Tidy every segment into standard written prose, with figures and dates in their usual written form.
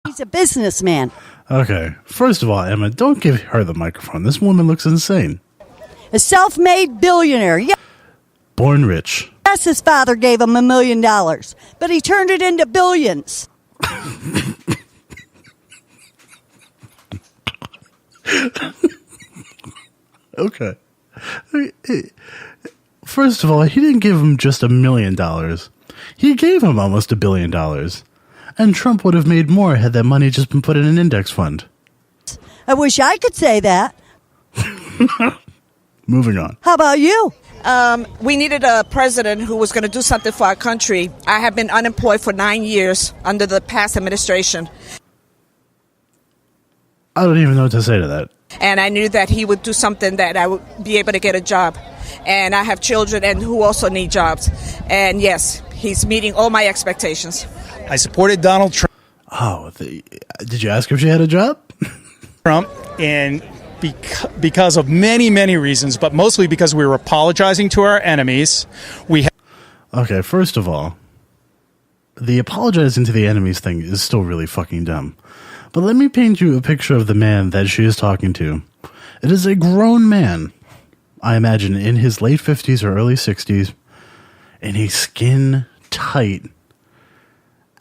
He's a businessman. Okay, first of all, Emma, don't give her the microphone. This woman looks insane. A self-made billionaire. Born rich. Yes, his father gave him $1 million, but he turned it into billions. Okay. First of all, he didn't give him just $1 million. He gave him almost $1 billion. And Trump would have made more had that money just been put in an index fund. I wish I could say that. Moving on. How about you? We needed a president who was going to do something for our country. I have been unemployed for 9 years under the past administration. I don't even know what to say to that. And I knew that he would do something that I would be able to get a job. And I have children and who also need jobs. And yes, he's meeting all my expectations. I supported Donald Trump. Oh, did you ask if she had a job? And because of many, many reasons, but mostly because we were apologizing to our enemies. Okay, first of all, the apologizing to the enemies thing is still really fucking dumb. But let me paint you a picture of the man that she is talking to. It is a grown man, I imagine, in his late 50s or early 60s, in a skin-tight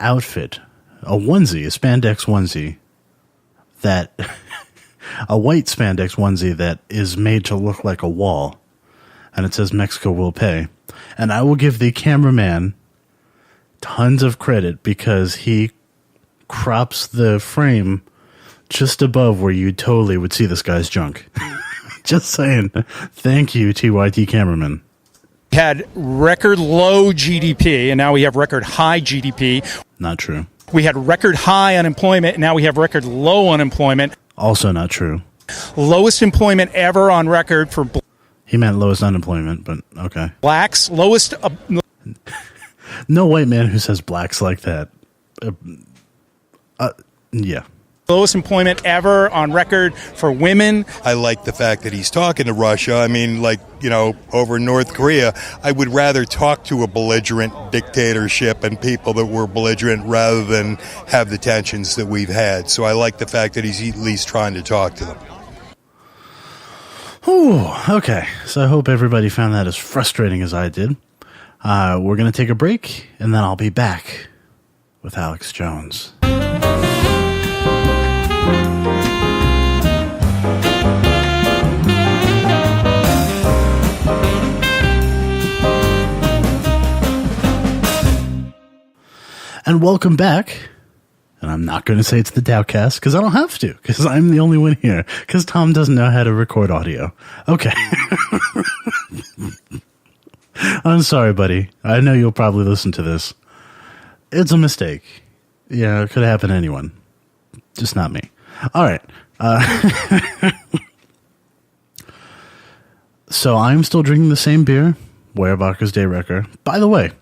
outfit, a onesie, a spandex onesie, that a white spandex onesie that is made to look like a wall, and it says Mexico will pay. And I will give the cameraman tons of credit because he crops the frame just above where you totally would see this guy's junk. Just saying. Thank you, TYT cameraman. We had record low GDP, and now we have record high GDP. Not true. We had record high unemployment, and now we have record low unemployment. Also not true. Lowest employment ever on record for He meant lowest unemployment, but okay. blacks. Lowest. No white man who says blacks like that. Yeah. Lowest employment ever on record for women. I like the fact that he's talking to Russia. I mean, like, you know, over North Korea, I would rather talk to a belligerent dictatorship and people that were belligerent rather than have the tensions that we've had. So I like the fact that he's at least trying to talk to them. Ooh, okay. So I hope everybody found that as frustrating as I did. We're going to take a break, and then I'll be back with Alex Jones. And welcome back. And I'm not going to say it's the Dowcast because I don't have to, because I'm the only one here, because Tom doesn't know how to record audio. Okay. I'm sorry, buddy. I know you'll probably listen to this. It's a mistake. Yeah, it could happen to anyone. Just not me. All right. So I'm still drinking the same beer, Weyerbacher's Day Wrecker. By the way,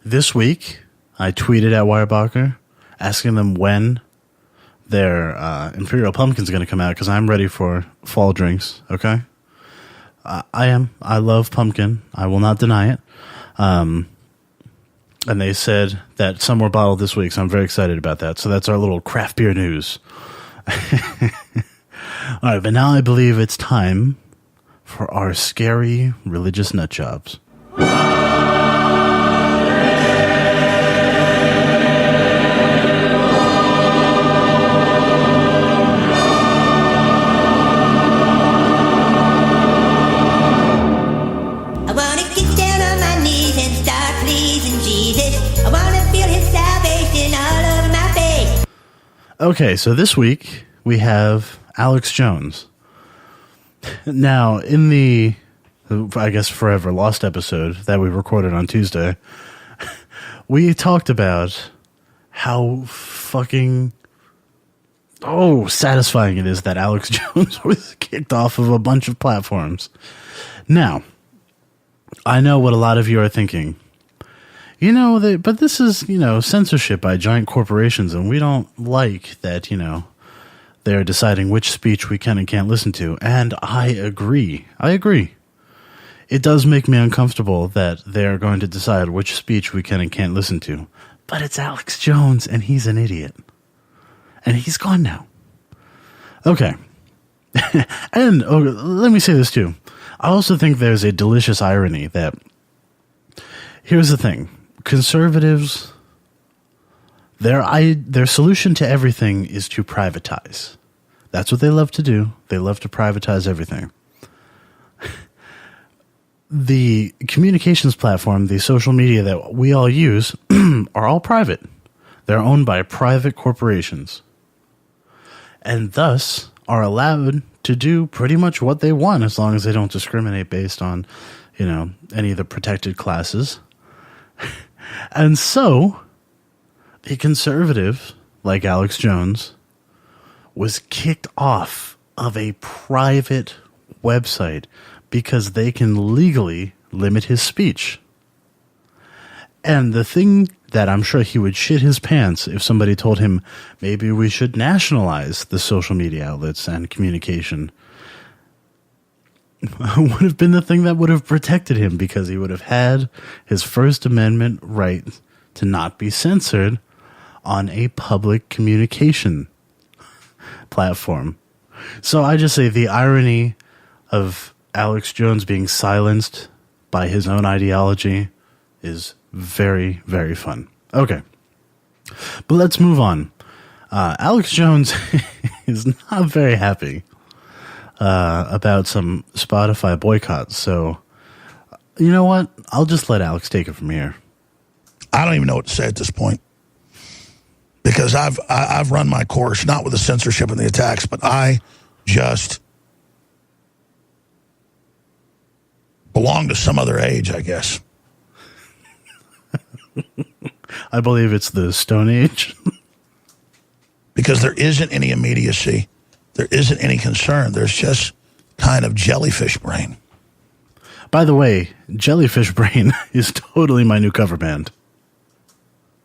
this week I tweeted at Weyerbacher asking them when their Imperial Pumpkin's going to come out because I'm ready for fall drinks, okay? I am. I love pumpkin. I will not deny it. And they said that some were bottled this week, so I'm very excited about that. So that's our little craft beer news. All right, but now I believe it's time for our scary religious nutjobs. Okay, so this week we have Alex Jones. Now, in the, I guess, forever lost episode that we recorded on Tuesday, we talked about how fucking, satisfying it is that Alex Jones was kicked off of a bunch of platforms. Now, I know what a lot of you are thinking. You know, but this is, censorship by giant corporations, and we don't like that, they're deciding which speech we can and can't listen to. And I agree. It does make me uncomfortable that they're going to decide which speech we can and can't listen to. But it's Alex Jones, and he's an idiot. And he's gone now. Okay. And let me say this too. I also think there's a delicious irony that, here's the thing. Conservatives, their solution to everything is to privatize. That's what they love to do. They love to privatize everything. The communications platform, the social media that we all use, are all private. They're owned by private corporations. And thus are allowed to do pretty much what they want as long as they don't discriminate based on, any of the protected classes. And so, a conservative like Alex Jones was kicked off of a private website because they can legally limit his speech. And the thing that I'm sure he would shit his pants if somebody told him maybe we should nationalize the social media outlets and communication would have been the thing that would have protected him, because he would have had his First Amendment right to not be censored on a public communication platform. So I just say the irony of Alex Jones being silenced by his own ideology is very, very fun. Okay. But let's move on. Alex Jones is not very happy about some Spotify boycotts. So, you know what? I'll just let Alex take it from here. I don't even know what to say at this point, because I've run my course, not with the censorship and the attacks, but I just belong to some other age, I guess. I believe it's the Stone Age. Because there isn't any immediacy. There isn't any concern. There's just kind of jellyfish brain. By the way, Jellyfish Brain is totally my new cover band.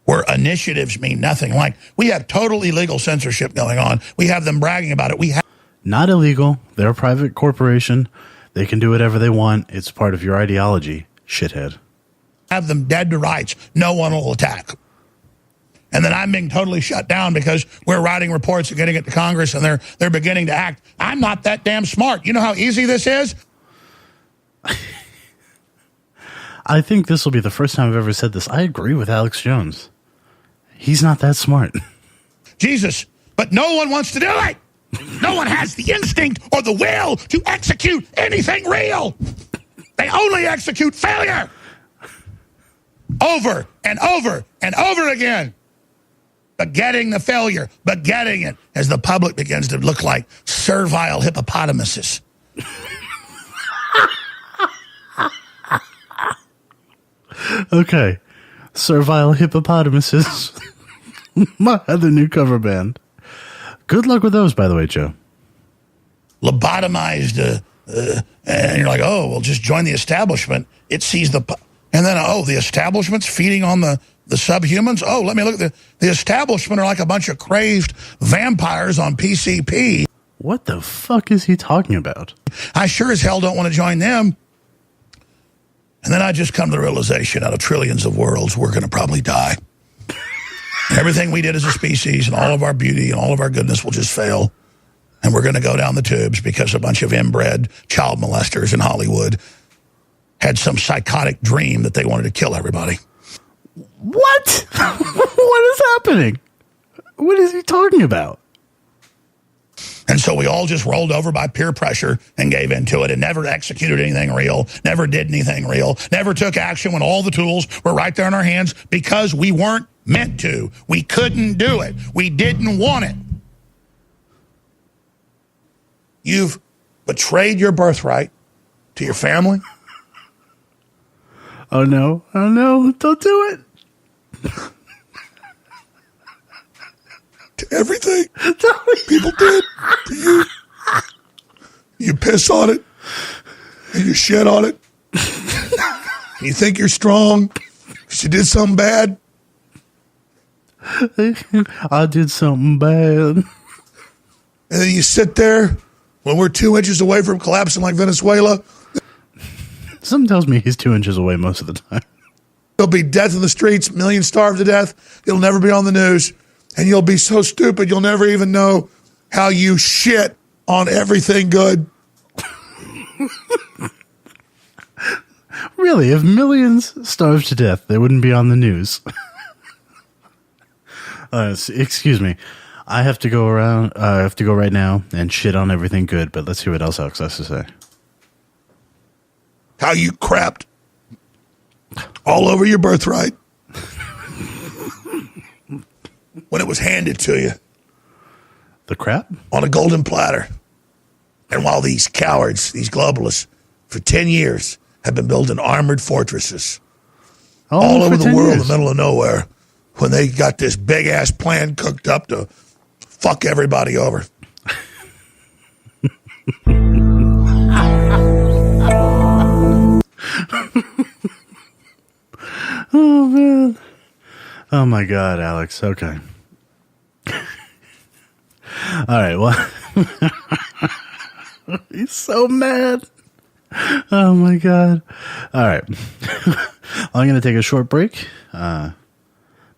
Where initiatives mean nothing. Like, we have total illegal censorship going on. We have them bragging about it. Not illegal. They're a private corporation. They can do whatever they want. It's part of your ideology, shithead. Have them dead to rights. No one will attack. And then I'm being totally shut down because we're writing reports and getting it to Congress, and they're beginning to act. I'm not that damn smart. You know how easy this is? I think this will be the first time I've ever said this. I agree with Alex Jones. He's not that smart. Jesus, but no one wants to do it. No one has the instinct or the will to execute anything real. They only execute failure. Over and over and over again. Begetting the failure, begetting it, as the public begins to look like servile hippopotamuses. Okay. Servile hippopotamuses. My other new cover band. Good luck with those, by the way, Joe. Lobotomized, and you're like, oh, well, just join the establishment. It sees the... And then, the establishment's feeding on the subhumans? Oh, let me look at the establishment are like a bunch of craved vampires on PCP. What the fuck is he talking about? I sure as hell don't want to join them. And then I just come to the realization, out of trillions of worlds, we're going to probably die. Everything we did as a species and all of our beauty and all of our goodness will just fail. And we're going to go down the tubes because a bunch of inbred child molesters in Hollywood had some psychotic dream that they wanted to kill everybody. What? What is happening? What is he talking about? And so we all just rolled over by peer pressure and gave into it and never executed anything real, never did anything real, never took action when all the tools were right there in our hands because we weren't meant to. We couldn't do it. We didn't want it. You've betrayed your birthright to your family. Oh no, don't do it. To everything people did to you. You piss on it, and you shit on it. You think you're strong because you did something bad. I did something bad. And then you sit there when we're 2 inches away from collapsing like Venezuela. Something tells me he's 2 inches away most of the time. There'll be death in the streets, millions starved to death. It'll never be on the news. And you'll be so stupid you'll never even know how you shit on everything good. Really, if millions starved to death, they wouldn't be on the news. Excuse me. I have to go right now and shit on everything good, but let's hear what else Alex has to say. How you crapped all over your birthright when it was handed to you. The crap? On a golden platter. And while these cowards, these globalists, for 10 years have been building armored fortresses all over the world in the middle of nowhere, when they got this big-ass plan cooked up to fuck everybody over. Oh, man. Oh, my God, Alex. Okay. All right, well. He's so mad. Oh, my God. All right. I'm going to take a short break.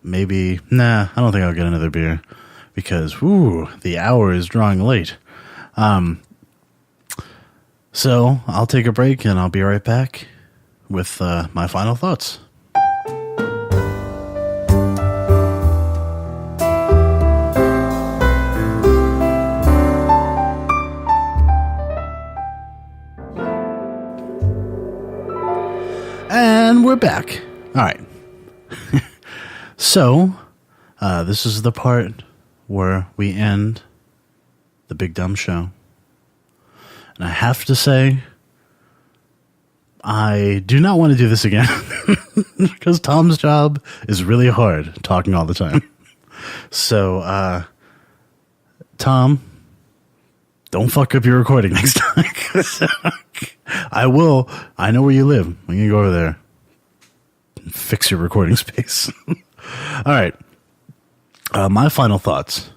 Maybe, I don't think I'll get another beer because, the hour is drawing late. So I'll take a break and I'll be right back with my final thoughts. And we're back. All right. So, this is the part where we end the Big Dumb Show. And I have to say, I do not want to do this again. Because Tom's job is really hard, talking all the time. So, Tom, don't fuck up your recording next time. I will. I know where you live. I'm going to go over there and fix your recording space. All right. My final thoughts.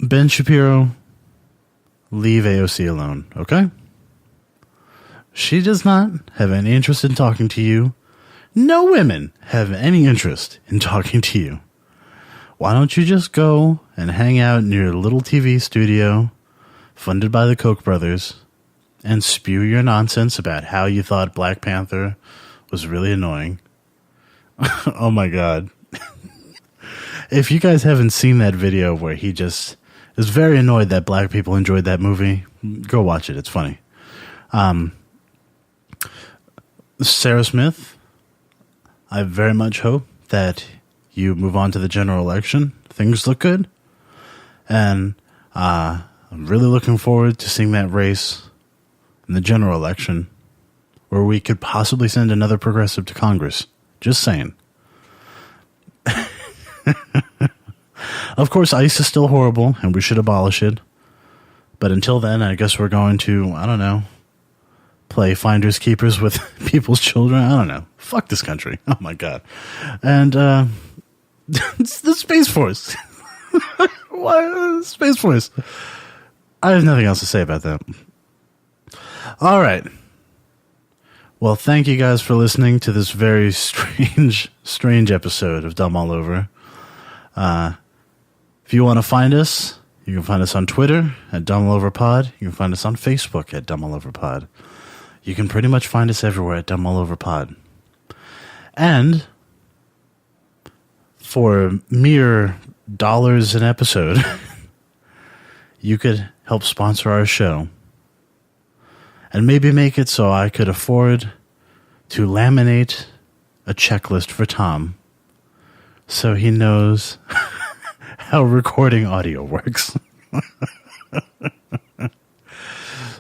Ben Shapiro, leave AOC alone, okay? She does not have any interest in talking to you. No women have any interest in talking to you. Why don't you just go and hang out in your little TV studio, funded by the Koch brothers, and spew your nonsense about how you thought Black Panther was really annoying. Oh my God. If you guys haven't seen that video where he just is very annoyed that black people enjoyed that movie, go watch it. It's funny. Sarah Smith, I very much hope that you move on to the general election. Things look good. And I'm really looking forward to seeing that race in the general election where we could possibly send another progressive to Congress. Just saying. Of course, ICE is still horrible, and we should abolish it. But until then, I guess we're going to, I don't know, play finders keepers with people's children. I don't know. Fuck this country. Oh, my God. And it's the Space Force. Why Space Force? I have nothing else to say about that. All right. Well, thank you guys for listening to this very strange episode of Dumb All Over. If you want to find us, you can find us on Twitter at Dumb All Over Pod. You can find us on Facebook at Dumb All Over Pod. You can pretty much find us everywhere at Dumb All Over Pod. And for mere dollars an episode, you could help sponsor our show. And maybe make it so I could afford to laminate a checklist for Tom so he knows how recording audio works.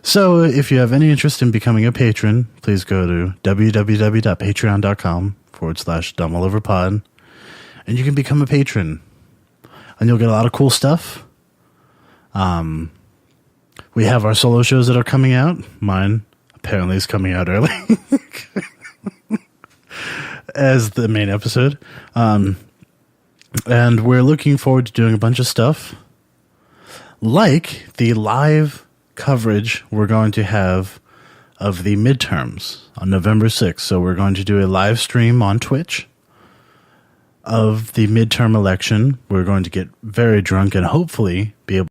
So if you have any interest in becoming a patron, please go to www.patreon.com/dumballoverpod and you can become a patron. And you'll get a lot of cool stuff. We have our solo shows that are coming out. Mine apparently is coming out early as the main episode. And we're looking forward to doing a bunch of stuff like the live coverage we're going to have of the midterms on November 6th. So we're going to do a live stream on Twitch of the midterm election. We're going to get very drunk and hopefully be able